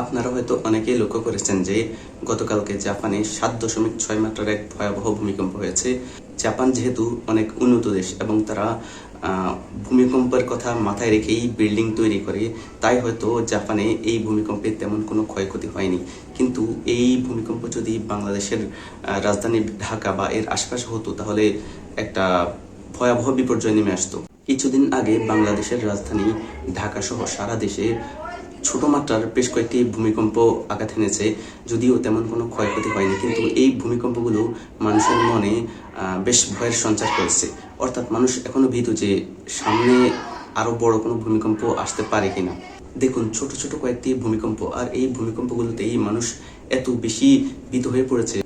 আপনারা হয়তো অনেকেই লক্ষ্য করেছেন যে গতকালকে জাপানে 7.6 মাত্রার এক ভয়াবহ ভূমিকম্প হয়েছে। জাপান যেহেতু অনেক উন্নত দেশ এবং তারা ভূমিকম্পের কথা মাথায় রেখেই বিল্ডিং তৈরি করে, তাই হয়তো জাপানে এই ভূমিকম্পে তেমন কোনো ক্ষয়ক্ষতি হয়নি। কিন্তু এই ভূমিকম্প যদি বাংলাদেশের রাজধানী ঢাকা বা এর আশেপাশে হতো, তাহলে একটা ভয়াবহ বিপর্যয় নেমে আসতো। কিছুদিন আগে বাংলাদেশের রাজধানী ঢাকা সহ সারা দেশে ছোট মাত্রার বেশ কয়েকটি ভূমিকম্প আঘাত এনেছে, যদিও তেমন কোনো ক্ষয়ক্ষতি হয়নি। কিন্তু এই ভূমিকম্পগুলো মানুষের মনে বেশ ভয়ের সঞ্চার করেছে। অর্থাৎ মানুষ এখনো ভীত যে সামনে আরো বড় কোনো ভূমিকম্প আসতে পারে কিনা। দেখুন, ছোট ছোট কয়েকটি ভূমিকম্প, আর এই ভূমিকম্পগুলোতেই মানুষ এত বেশি ভীত হয়ে পড়েছে।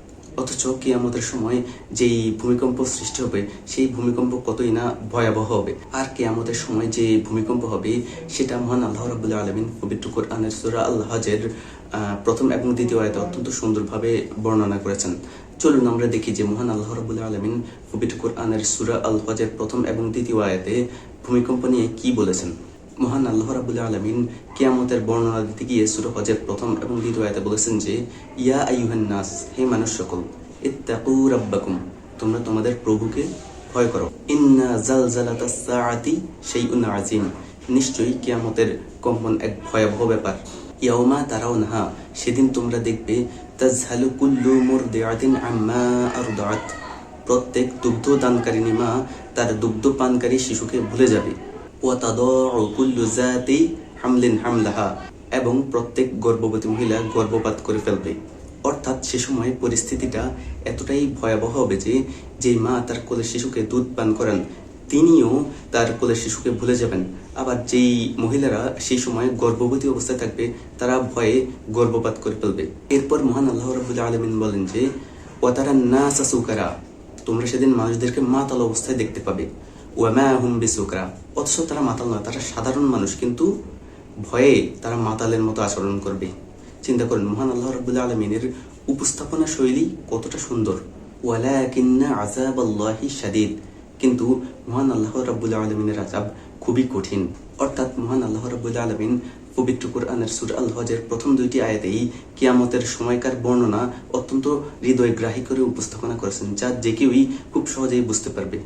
অথচ কিয়ামতের সময় যেই ভূমিকম্প সৃষ্টি হবে, সেই ভূমিকম্প কতই না ভয়াবহ হবে। আর কিয়ামতের সময় যে ভূমিকম্প হবে, সেটা মহান আল্লাহ রাব্বুল আলামিন পবিত্র কোরআনের সূরা আল হজের প্রথম এবং দ্বিতীয় আয়াতে অত্যন্ত সুন্দরভাবে বর্ণনা করেছেন। চলুন আমরা দেখি যে মহান আল্লাহ রাব্বুল আলামিন পবিত্র কোরআনের সূরা আল হজের প্রথম এবং দ্বিতীয় আয়াতে ভূমিকম্প নিয়ে কি বলেছেন। মহান আল্লাহ রাব্বুল আলামিন কিয়ামতের বর্ণনা দিতে গিয়ে সূরা হজের প্রথম এবং দ্বিতীয় আয়াতে বলেছেন যে, ইয়া আইয়ুহান নাস, হে মানুষ সকল, ইত্তাকু রাব্বাকুম, তোমরা তোমাদের প্রভুকে ভয় করো। ইন্না জালজালাতাস সাআতি শাইউন আযীম, নিশ্চয়ই কিয়ামতের কম্পন এক ভয়াবহ ব্যাপার। ইয়াউমা তারাউনহা, সেদিন তোমরা দেখবে, তাজহালু কুল্লু মুরদিআতিন আম্মা আরদাআত, প্রত্যেক দুগ্ধ দানকারিণী মা তার দুগ্ধ পানকারী শিশুকে ভুলে যাবে। ওয়াতাদাউ কুল্লু যাতি হামলিন হামলাহা, এবং প্রত্যেক গর্ভবতী মহিলা গর্ভপাত করে ফেলবে। অর্থাৎ সে সময় পরিস্থিতিটা এতটাই ভয়াবহ হবে যে যেই মা তার কোলের শিশুকে দুধ পান করেন, তিনিও তার কোলের শিশুকে ভুলে যাবেন। আবার যেই মহিলারা সেই সময় গর্ভবতী অবস্থায় থাকবে, তারা ভয়ে গর্ভপাত করে ফেলবে। এরপর মহান আল্লাহ রাব্বুল আলামিন বলেন যে, ওয়াতারান নাসা সুকারা, তোমরা সেদিন মানুষদেরকে মাতাল অবস্থায় দেখতে পাবে। ওয়ামা হুম বিসুকরা, অথচ তারা মাতাল নয়, তারা সাধারণ মানুষ, কিন্তু ভয়ে তারা মাতালের মতো আচরণ করবে। চিন্তা করেন মহান আল্লাহ রাব্বুল আলামিনের উপস্থাপনা শৈলী কতটা সুন্দর। ওয়ালাকিন্না আযাবাল্লাহি শাদীদ, কিন্তু মহান আল্লাহ রাব্বুল আলামিনের আযাব খুবই কঠিন। অর্থাৎ মহান আল্লাহ রাব্বুল আলামিন পবিত্র কোরআনের সূরা আল হজের প্রথম দুইটি আয়াতেই কিয়ামতের সময়কার বর্ণনা অত্যন্ত হৃদয়গ্রাহী করে উপস্থাপনা করেছেন, যা যে কেউই খুব সহজেই বুঝতে পারবে।